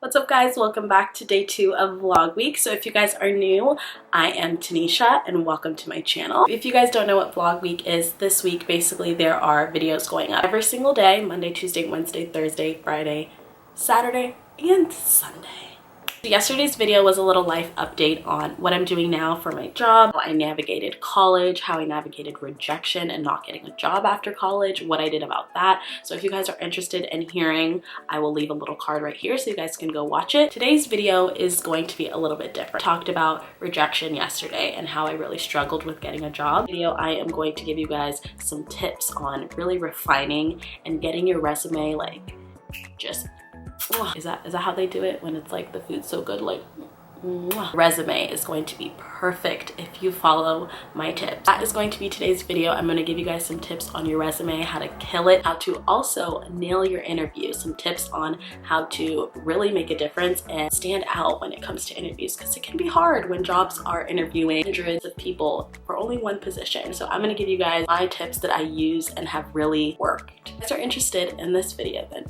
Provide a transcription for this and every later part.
What's up guys, welcome back to day 2 of vlog week. So if you guys are new, I am Tanisha and welcome to my channel. If you guys don't know what vlog week is, this week basically there are videos going up every single day, Monday, Tuesday, Wednesday, Thursday, Friday, Saturday, and Sunday. Yesterday's video was a little life update on what I'm doing now for my job, how I navigated college, how I navigated rejection and not getting a job after college, what I did about that. So if you guys are interested in hearing, I will leave a little card right here so you guys can go watch it. Today's video is going to be a little bit different. I talked about rejection yesterday and how I really struggled with getting a job. Video, I am going to give you guys some tips on really refining and getting your resume like just is that how they do it when it's like the food's so good, like resume is going to be perfect if you follow my tips. That is going to be today's video. I'm going to give you guys some tips on your resume, how to kill it, how to also nail your interview, some tips on how to really make a difference and stand out when it comes to interviews, because it can be hard when jobs are interviewing hundreds of people for only one position. So I'm going to give you guys my tips that I use and have really worked. If you guys are interested in this video, then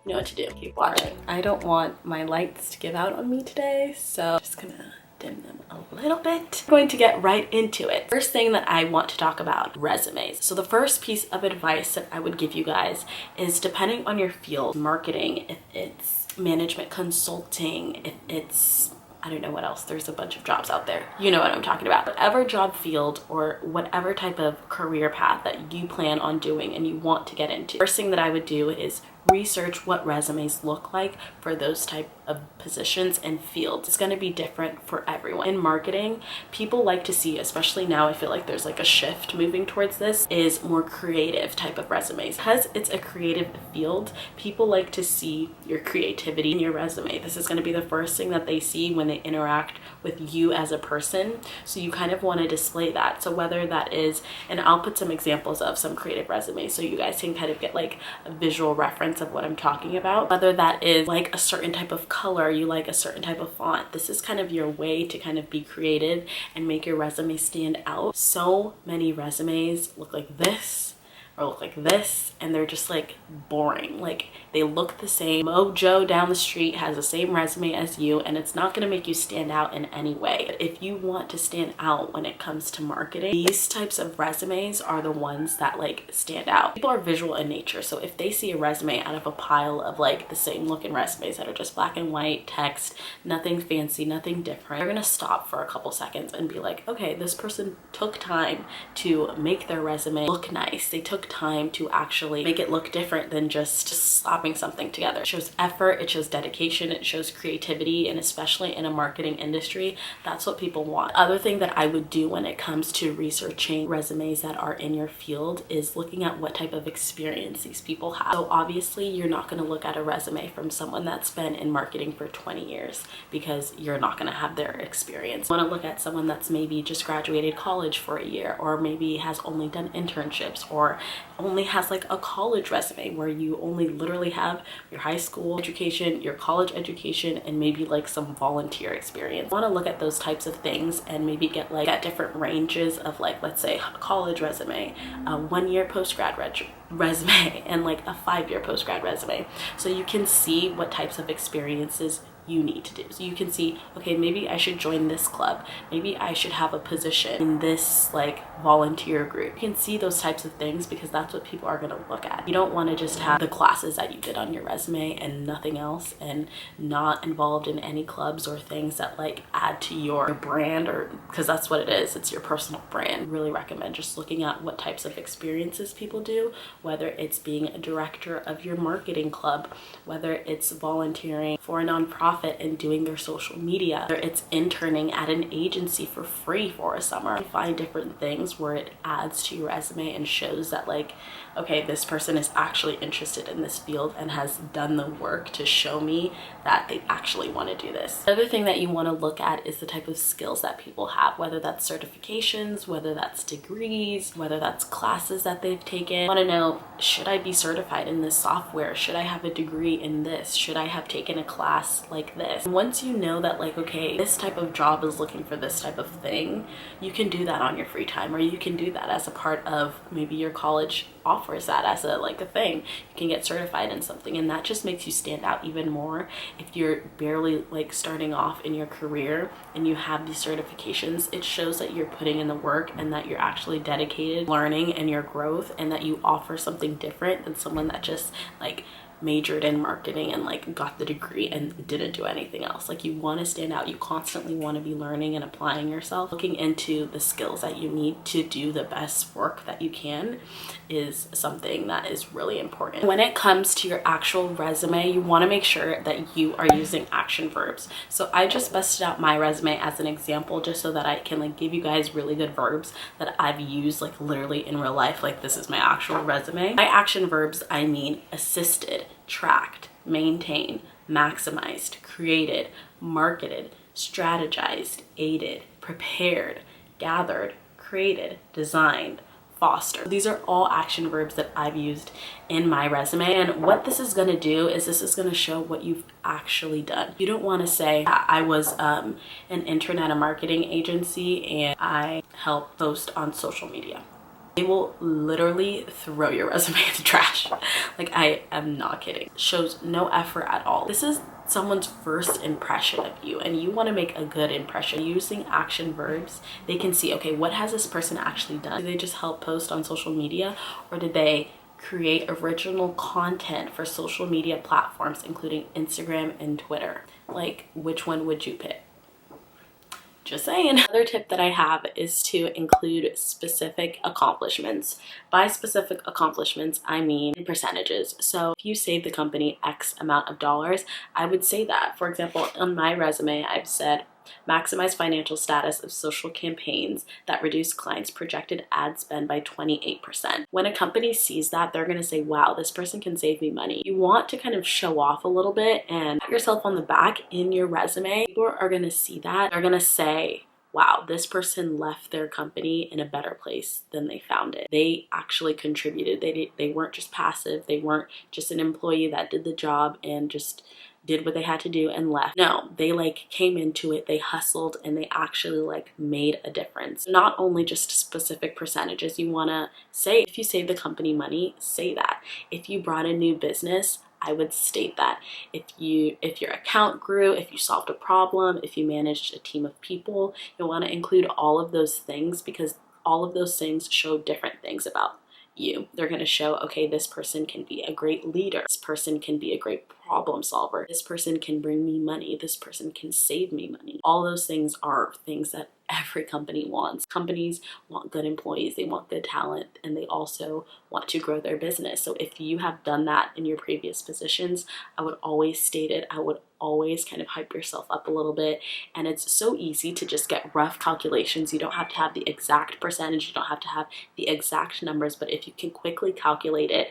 you know what to do. Keep watching. I don't want my lights to give out on me today, so I'm just gonna dim them a little bit. I'm going to get right into it. First thing that I want to talk about, resumes. So the first piece of advice that I would give you guys is, depending on your field, marketing, if it's management consulting, if it's I don't know what else, there's a bunch of jobs out there. You know what I'm talking about. Whatever job field or whatever type of career path that you plan on doing and you want to get into, first thing that I would do is research what resumes look like for those type of positions and fields. It's going to be different for everyone. In marketing, people like to see, especially now I feel like there's like a shift moving towards this, is more creative type of resumes. Because it's a creative field, people like to see your creativity in your resume. This is going to be the first thing that they see when they interact with you as a person. So you kind of want to display that. So whether that is, and I'll put some examples of some creative resumes so you guys can kind of get like a visual reference of what I'm talking about. Whether that is like a certain type of color, you like a certain type of font, this is kind of your way to kind of be creative and make your resume stand out. So many resumes look like this or look like this, and they're just like boring. Like they look the same. Mojo down the street has the same resume as you, and it's not gonna make you stand out in any way. But if you want to stand out when it comes to marketing, these types of resumes are the ones that like stand out. People are visual in nature, so if they see a resume out of a pile of like the same looking resumes that are just black and white text, nothing fancy, nothing different, they're gonna stop for a couple seconds and be like, okay, this person took time to make their resume look nice. They took time to actually make it look different than just slapping something together. It shows effort, it shows dedication, it shows creativity, and especially in a marketing industry, that's what people want. Other thing that I would do when it comes to researching resumes that are in your field is looking at what type of experience these people have. So obviously you're not going to look at a resume from someone that's been in marketing for 20 years because you're not going to have their experience. You want to look at someone that's maybe just graduated college for a year, or maybe has only done internships, or only has like a college resume where you only literally have your high school education, your college education, and maybe like some volunteer experience. I want to look at those types of things and maybe get like at different ranges of like, let's say a college resume, a 1-year post-grad resume, and like a 5-year post-grad resume, so you can see what types of experiences you need to do. So you can see, okay, maybe I should join this club, maybe I should have a position in this like volunteer group. You can see those types of things because that's what people are going to look at. You don't want to just have the classes that you did on your resume and nothing else, and not involved in any clubs or things that like add to your brand, or because that's what it is, it's your personal brand. I really recommend just looking at what types of experiences people do, whether it's being a director of your marketing club, whether it's volunteering for a nonprofit and doing their social media, whether it's interning at an agency for free for a summer. Find different things where it adds to your resume and shows that like, okay, this person is actually interested in this field and has done the work to show me that they actually want to do this. The other thing that you want to look at is the type of skills that people have, whether that's certifications, whether that's degrees, whether that's classes that they've taken. I want to know, should I be certified in this software? Should I have a degree in this? Should I have taken a class like like this. And once you know that like, okay, this type of job is looking for this type of thing, you can do that on your free time, or you can do that as a part of maybe your college offers that as a thing. You can get certified in something, and that just makes you stand out even more. If you're barely like starting off in your career and you have these certifications, it shows that you're putting in the work and that you're actually dedicated learning and your growth, and that you offer something different than someone that just like majored in marketing and like got the degree and didn't do anything else. Like, you want to stand out. You constantly want to be learning and applying yourself. Looking into the skills that you need to do the best work that you can is something that is really important. When it comes to your actual resume, you want to make sure that you are using action verbs. So I just busted out my resume as an example just so that I can like give you guys really good verbs that I've used like literally in real life. Like, this is my actual resume. By action verbs, I mean assisted, tracked, maintained, maximized, created, marketed, strategized, aided, prepared, gathered, created, designed, fostered. These are all action verbs that I've used in my resume, and what this is going to do is this is going to show what you've actually done. You don't want to say I was an intern at a marketing agency and I help post on social media. They will literally throw your resume in the trash. Like, I am not kidding. It shows no effort at all. This is someone's first impression of you, and you want to make a good impression. Using action verbs, they can see, okay, what has this person actually done? Did they just help post on social media, or did they create original content for social media platforms, including Instagram and Twitter? Like, which one would you pick? Just saying. Another tip that I have is to include specific accomplishments. By specific accomplishments, I mean percentages. So if you save the company X amount of dollars, I would say that. For example, on my resume, I've said maximize financial status of social campaigns that reduce clients' projected ad spend by 28%. When a company sees that, they're going to say, wow, this person can save me money. You want to kind of show off a little bit and pat yourself on the back in your resume. People are going to see that. They're going to say, wow, this person left their company in a better place than they found it. They actually contributed. They weren't just passive. They weren't just an employee that did the job and just did what they had to do and left. No, they like came into it, they hustled, and they actually like made a difference. Not only just specific percentages. You want to say, if you save the company money, say that. If you brought in new business, I would state that. If your account grew, if you solved a problem, if you managed a team of people, you'll want to include all of those things, because all of those things show different things about you. They're going to show, okay, this person can be a great leader. This person can be a great problem solver. This person can bring me money. This person can save me money. All those things are things that every company wants. Companies want good employees, they want good talent, and they also want to grow their business. So if you have done that in your previous positions, I would always state it. I would always kind of hype yourself up a little bit. And it's so easy to just get rough calculations. You don't have to have the exact percentage, you don't have to have the exact numbers, but if you can quickly calculate it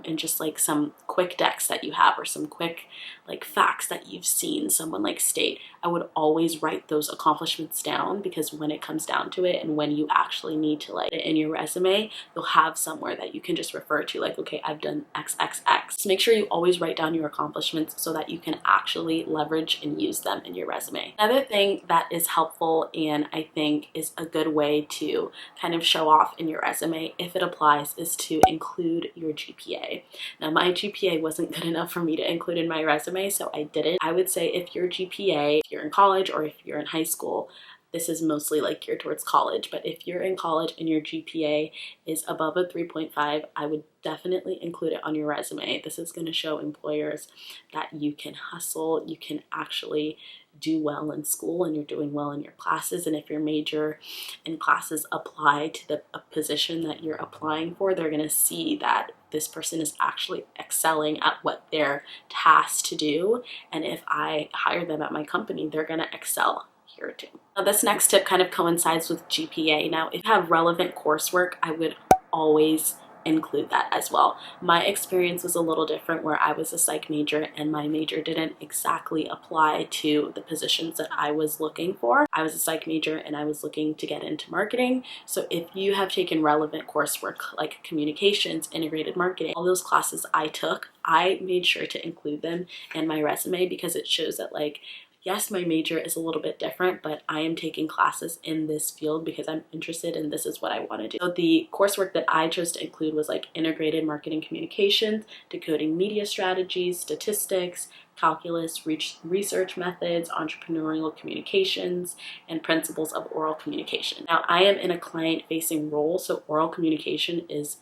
in just like some quick decks that you have, or some quick like facts that you've seen someone like state, I would always write those accomplishments down, because when it comes down to it and when you actually need to like it in your resume, you'll have somewhere that you can just refer to, like, okay, I've done XXX. So make sure you always write down your accomplishments so that you can actually leverage and use them in your resume. Another thing that is helpful, and I think is a good way to kind of show off in your resume, if it applies, is to include your GPA. Now, my GPA wasn't good enough for me to include in my resume, so I didn't. I would say if your GPA, if you're in college or if you're in high school, this is mostly like geared towards college, but if you're in college and your GPA is above a 3.5, I would definitely include it on your resume. This is going to show employers that you can hustle, you can actually do well in school, and you're doing well in your classes. And if your major and classes apply to the position that you're applying for, they're going to see that this person is actually excelling at what they're tasked to do. And if I hire them at my company, they're going to excel here too. Now, this next tip kind of coincides with GPA. Now, if you have relevant coursework, I would always include that as well. My experience was a little different where I was a psych major and my major didn't exactly apply to the positions that I was looking for. I was a psych major and I was looking to get into marketing. So if you have taken relevant coursework like communications, integrated marketing, all those classes I took, I made sure to include them in my resume because it shows that like, yes, my major is a little bit different, but I am taking classes in this field because I'm interested and this is what I want to do. So the coursework that I chose to include was like integrated marketing communications, decoding media strategies, statistics, calculus, research methods, entrepreneurial communications, and principles of oral communication. Now, I am in a client-facing role, so oral communication is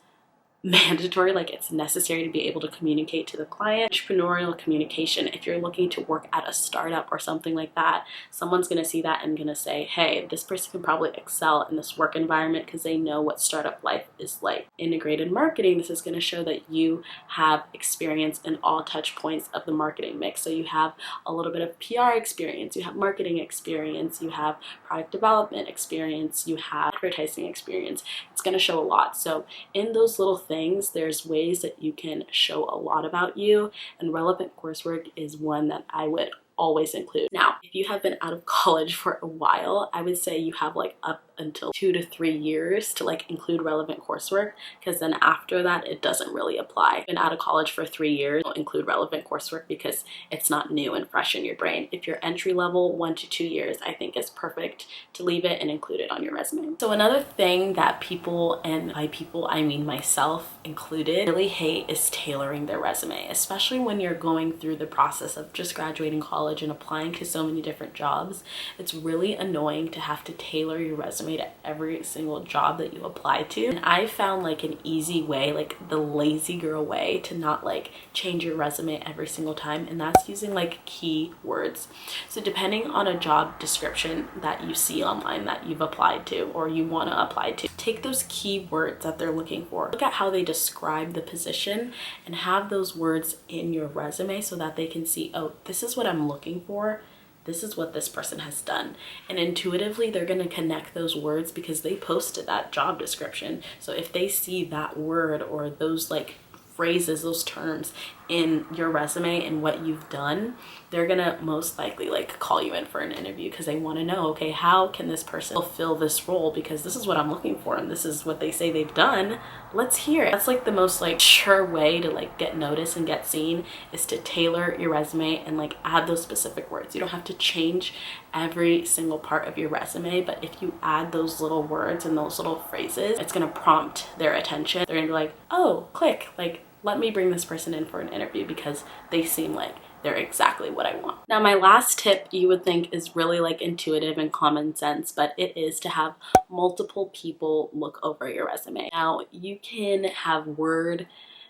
mandatory, like it's necessary to be able to communicate to the client. Entrepreneurial communication, if you're looking to work at a startup or something like that, someone's going to see that and going to say, hey, this person can probably excel in this work environment because they know what startup life is like. Integrated marketing, this is going to show that you have experience in all touch points of the marketing mix. So you have a little bit of PR experience, you have marketing experience, you have product development experience, you have advertising experience. It's going to show a lot. So in those little things, there's ways that you can show a lot about you, and relevant coursework is one that I would always include. Now, if you have been out of college for a while, I would say you have like up until 2 to 3 years to like include relevant coursework, because then after that it doesn't really apply. If you've been out of college for 3 years, don't include relevant coursework because it's not new and fresh in your brain. If you're entry level, 1 to 2 years, I think is perfect to leave it and include it on your resume. So another thing that people, and by people I mean myself included, really hate is tailoring their resume, especially when you're going through the process of just graduating college and applying to so many different jobs. It's really annoying to have to tailor your resume to every single job that you apply to. And I found like an easy way, like the lazy girl way, to not like change your resume every single time, and that's using like keywords. So depending on a job description that you see online that you've applied to or you want to apply to, take those keywords that they're looking for, look at how they describe the position, and have those words in your resume so that they can see, oh, this is what I'm looking for, this is what this person has done. And intuitively they're going to connect those words because they posted that job description. So if they see that word or those like phrases, those terms in your resume and what you've done, they're gonna most likely like call you in for an interview because they want to know, okay, how can this person fulfill this role, because this is what I'm looking for and this is what they say they've done. Let's hear it. That's like the most like sure way to like get noticed and get seen, is to tailor your resume and like add those specific words. You don't have to change every single part of your resume, but if you add those little words and those little phrases, it's gonna prompt their attention. They're gonna be like, oh, click, like let me bring this person in for an interview because they seem like they're exactly what I want. Now, my last tip you would think is really like intuitive and common sense, but it is to have multiple people look over your resume. Now, you can have Word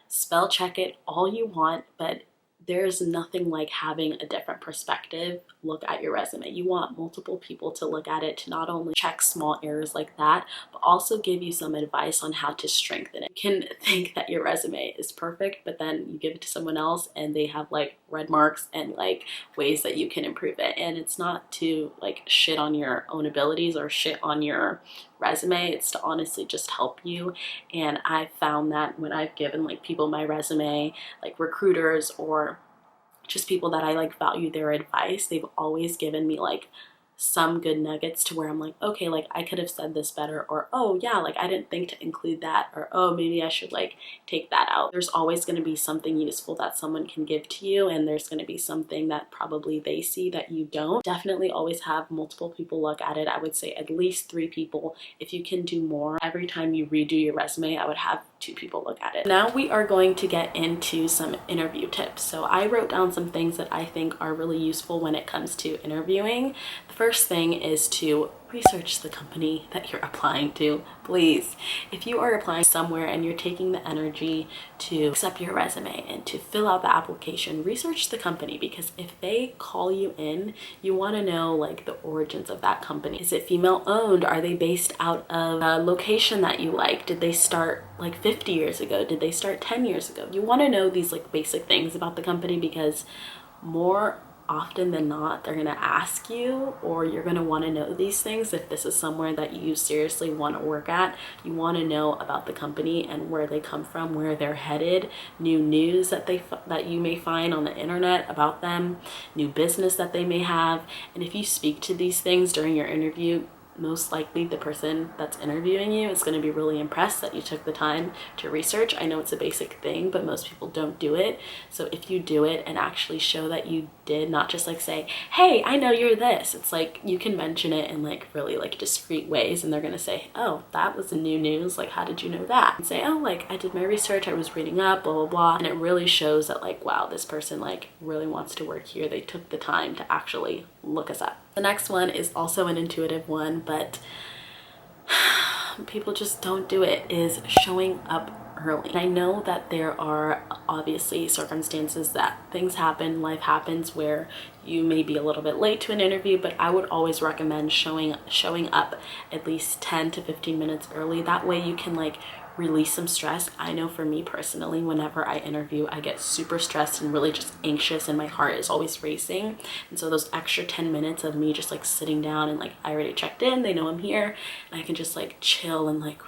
spell check it all you want, but there's nothing like having a different perspective look at your resume. You want multiple people to look at it to not only check small errors like that, but also give you some advice on how to strengthen it. You can think that your resume is perfect, but then you give it to someone else and they have like red marks and like ways that you can improve it. And it's not to like shit on your own abilities or shit on your resume, it's to honestly just help you. And I found that when I've given like people my resume, like recruiters or just people that I like value their advice, they've always given me like some good nuggets to where I'm like, okay, like I could have said this better, or oh yeah, like I didn't think to include that, or oh maybe I should like take that out. There's always going to be something useful that someone can give to you, and there's going to be something that probably they see that you don't. Definitely always have multiple people look at it. I would say at least 3 people. If you can do more, every time you redo your resume, I would have 2 people look at it. Now we are going to get into some interview tips. So I wrote down some things that I think are really useful when it comes to interviewing. The first thing is to research the company that you're applying to. Please, if you are applying somewhere and you're taking the energy to accept your resume and to fill out the application, research the company, because if they call you in, you want to know like the origins of that company. Is it female owned? Are they based out of a location that you like? Did they start like 50 years ago? Did they start 10 years ago? You want to know these like basic things about the company, because more often than not, they're gonna ask you, or you're gonna want to know these things. If this is somewhere that you seriously want to work at, you want to know about the company and where they come from, where they're headed, new news that you may find on the internet about them, new business that they may have. And if you speak to these things during your interview, most likely the person that's interviewing you is going to be really impressed that you took the time to research. I know it's a basic thing, but most people don't do it. So if you do it and actually show that you did, not just like say, hey, I know you're this. It's like you can mention it in like really like discreet ways, and they're going to say, oh, that was the new news. Like, how did you know that? And say, oh, like I did my research, I was reading up, blah, blah, blah. And it really shows that like, wow, this person like really wants to work here. They took the time to actually look us up. The next one is also an intuitive one, but people just don't do it, is showing up early. I know that there are obviously circumstances that things happen, life happens, where you may be a little bit late to an interview, but I would always recommend showing up at least 10 to 15 minutes early. That way you can like release some stress. I know for me personally, whenever I interview, I get super stressed and really just anxious, and my heart is always racing. And so those extra 10 minutes of me just like sitting down and like I already checked in, they know I'm here, and I can just like chill and like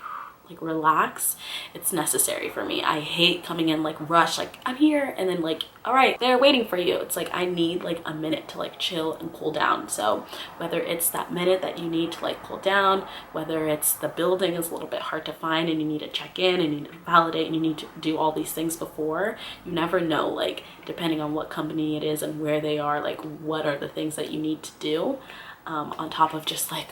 relax, it's necessary for me. I hate coming in like rush, like I'm here, and then like, all right, they're waiting for you. It's like I need like a minute to like chill and cool down. So whether it's that minute that you need to like cool down, whether it's the building is a little bit hard to find and you need to check in and you need to validate and you need to do all these things before, you never know, like depending on what company it is and where they are, like what are the things that you need to do on top of just like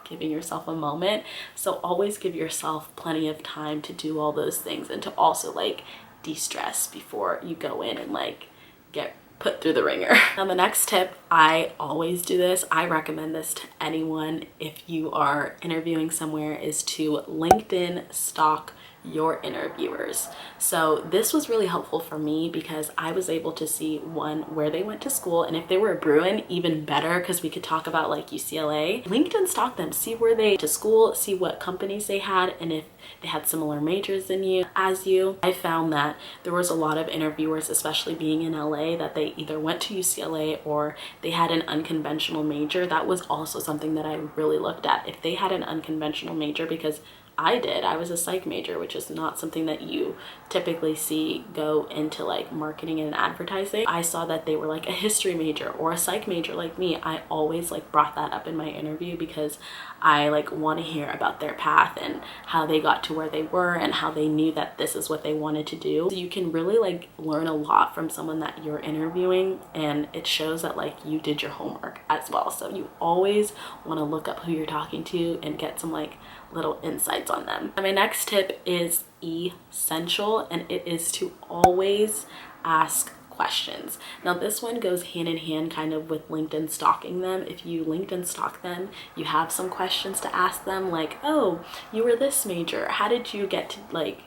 giving yourself a moment. So always give yourself plenty of time to do all those things and to also like de-stress before you go in and like get put through the ringer. Now the next tip, I always do this, I recommend this to anyone if you are interviewing somewhere, is to LinkedIn stalk your interviewers. So this was really helpful for me because I was able to see, one, where they went to school, and if they were a Bruin, even better, because we could talk about like UCLA. LinkedIn stalk them, see where they went to school, see what companies they had, and if they had similar majors than you. I found that there was a lot of interviewers, especially being in LA, that they either went to UCLA or they had an unconventional major. That was also something that I really looked at, if they had an unconventional major, because I was a psych major, which is not something that you typically see go into like marketing and advertising. I saw that they were like a history major or a psych major like me. I always like brought that up in my interview because I like want to hear about their path and how they got to where they were and how they knew that this is what they wanted to do. So you can really like learn a lot from someone that you're interviewing, and it shows that like you did your homework as well. So you always want to look up who you're talking to and get some like little insights on them. And my next tip is essential, and it is to always ask questions. Now this one goes hand in hand kind of with LinkedIn stalking them. If you LinkedIn stalk them, you have some questions to ask them, like, oh, you were this major, how did you get to like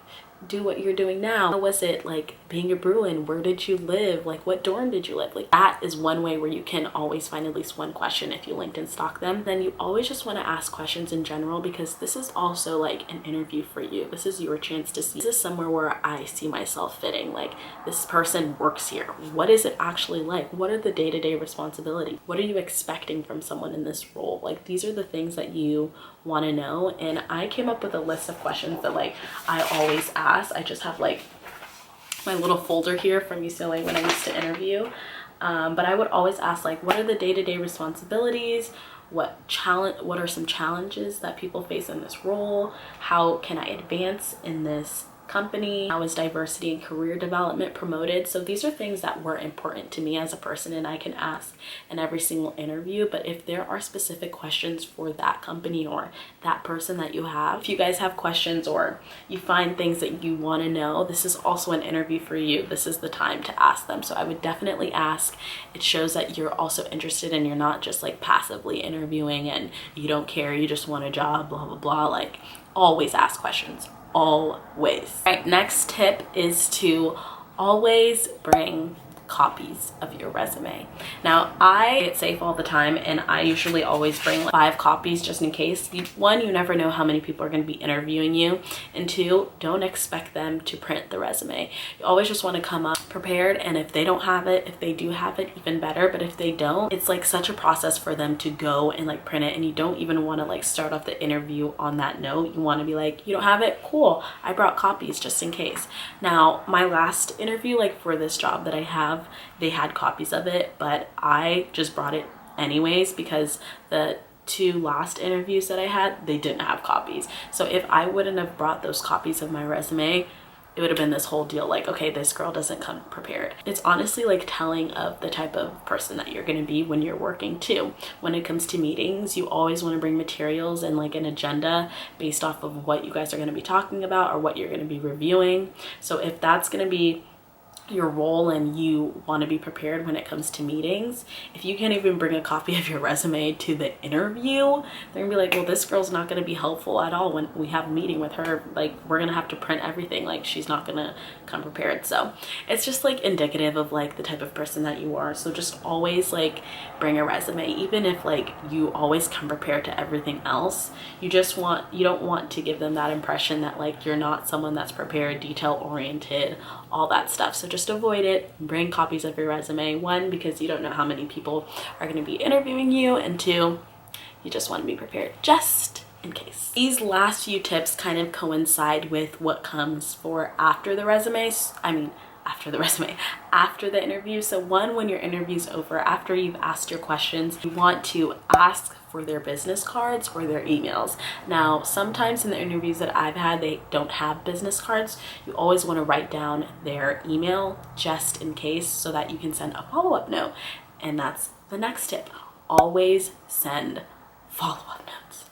do what you're doing now? How was it like being a Bruin? Where did you live? Like what dorm did you live? Like that is one way where you can always find at least one question if you LinkedIn stalk them. Then you always just want to ask questions in general, because this is also like an interview for you. This is your chance to see, this is somewhere where I see myself fitting. Like this person works here. What is it actually like? What are the day-to-day responsibilities? What are you expecting from someone in this role? Like these are the things that you want to know. And I came up with a list of questions that like I always ask. I just have like my little folder here from UCLA when I used to interview, but I would always ask like, what are the day-to-day responsibilities? What are some challenges that people face in this role? How can I advance in this company? How is diversity and career development promoted? So these are things that were important to me as a person, and I can ask in every single interview. But if there are specific questions for that company or that person that you have, if you guys have questions or you find things that you want to know, this is also an interview for you. This is the time to ask them. So I would definitely ask. It shows that you're also interested and you're not just like passively interviewing and you don't care, you just want a job, blah blah blah. Like always ask questions. Always. All right, next tip is to always bring copies of your resume. Now, I play it safe all the time, and I usually always bring like 5 copies just in case. One, you never know how many people are going to be interviewing you, and 2, don't expect them to print the resume. You always just want to come up prepared, and if they don't have it, if they do have it, even better. But if they don't, it's like such a process for them to go and like print it, and you don't even want to like start off the interview on that note. You want to be like, you don't have it? Cool, I brought copies just in case. Now, my last interview, like for this job that I have, they had copies of it, but I just brought it anyways because the 2 last interviews that I had, they didn't have copies. So if I wouldn't have brought those copies of my resume, it would have been this whole deal like, okay, this girl doesn't come prepared. It's honestly like telling of the type of person that you're going to be when you're working too. When it comes to meetings, you always want to bring materials and like an agenda based off of what you guys are going to be talking about or what you're going to be reviewing. So if that's going to be your role and you want to be prepared when it comes to meetings, if you can't even bring a copy of your resume to the interview, they're gonna be like, well, this girl's not going to be helpful at all when we have a meeting with her. Like, we're gonna have to print everything, like she's not gonna come prepared. So it's just like indicative of like the type of person that you are. So just always like bring a resume, even if like you always come prepared to everything else. You don't want to give them that impression that like you're not someone that's prepared, detail oriented, all that stuff. So just avoid it. Bring copies of your resume. 1, because you don't know how many people are going to be interviewing you, and 2, you just want to be prepared just in case. These last few tips kind of coincide with what comes for after the resume. After the interview. So 1, when your interview's over, after you've asked your questions, you want to ask for their business cards or their emails. Now, sometimes in the interviews that I've had, they don't have business cards. You always want to write down their email just in case so that you can send a follow-up note. And that's the next tip. Always send follow-up notes.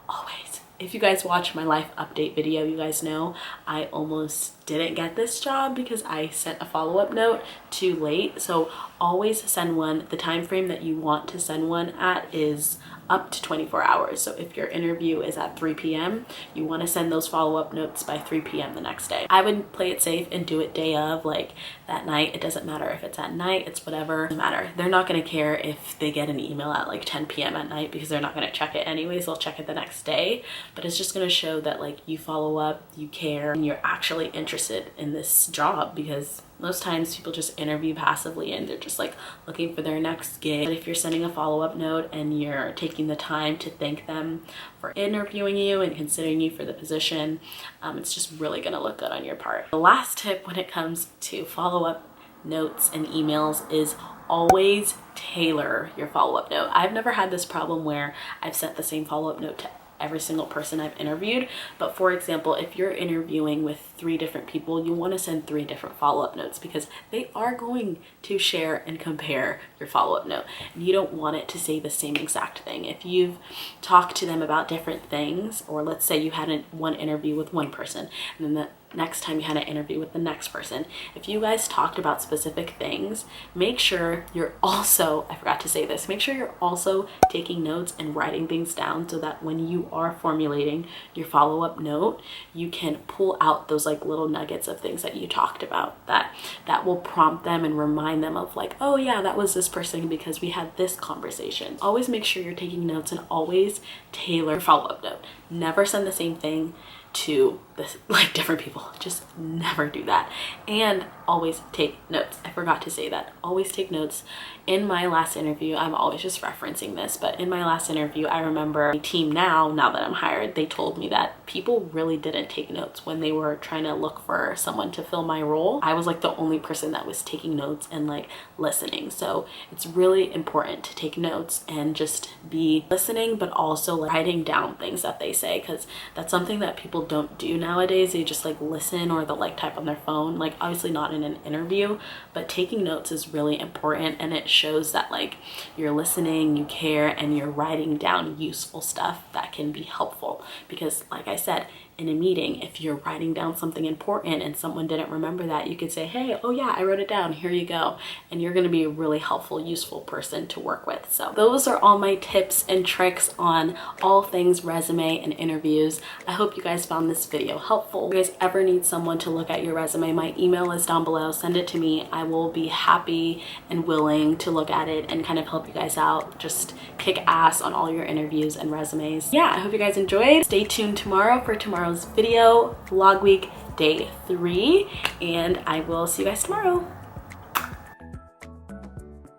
Always. If you guys watch my life update video, you guys know I almost didn't get this job because I sent a follow-up note too late. So always send one. The time frame that you want to send one at is up to 24 hours. So if your interview is at 3 p.m., you want to send those follow-up notes by 3 p.m. the next day. I would play it safe and do it day of, like that night. It doesn't matter if it's at night, it's whatever. It doesn't matter. They're not going to care if they get an email at like 10 p.m. at night because they're not going to check it anyways. They'll check it the next day. But it's just going to show that like you follow up, you care, and you're actually interested in this job, because most times people just interview passively and they're just like looking for their next gig. But if you're sending a follow-up note and you're taking the time to thank them for interviewing you and considering you for the position, it's just really gonna look good on your part. The last tip when it comes to follow-up notes and emails is always tailor your follow-up note. I've never had this problem where I've sent the same follow-up note to every single person I've interviewed. But for example, if you're interviewing with 3 different people, you want to send 3 different follow-up notes because they are going to share and compare your follow-up note. And you don't want it to say the same exact thing. If you've talked to them about different things, or let's say you had one interview with one person and then the next time you had an interview with the next person, if you guys talked about specific things, make sure you're also, I forgot to say this, make sure you're also taking notes and writing things down so that when you are formulating your follow-up note, you can pull out those like little nuggets of things that you talked about that will prompt them and remind them of like, oh yeah, that was this person because we had this conversation. Always make sure you're taking notes and always tailor your follow-up note. Never send the same thing to like different people. Just never do that. And always take notes. I forgot to say that. Always take notes. In my last interview, I'm always just referencing this, but in my last interview, I remember my team now that I'm hired, they told me that people really didn't take notes when they were trying to look for someone to fill my role. I was like the only person that was taking notes and like listening. So it's really important to take notes and just be listening, but also like writing down things that they say, because that's something that people don't do nowadays. They just like listen or they'll like type on their phone, like obviously not in an interview, but taking notes is really important, and it shows that like you're listening, you care, and you're writing down useful stuff that can be helpful. Because like I said, in a meeting. If you're writing down something important and someone didn't remember that, you could say, hey, oh yeah, I wrote it down, here you go. And you're gonna be a really helpful, useful person to work with. So those are all my tips and tricks on all things resume and interviews. I hope you guys found this video helpful. If you guys ever need someone to look at your resume, my email is down below. Send it to me. I will be happy and willing to look at it and kind of help you guys out. Just kick ass on all your interviews and resumes. Yeah, I hope you guys enjoyed. Stay tuned tomorrow for tomorrow's video, vlog week day 3, and I will see you guys tomorrow.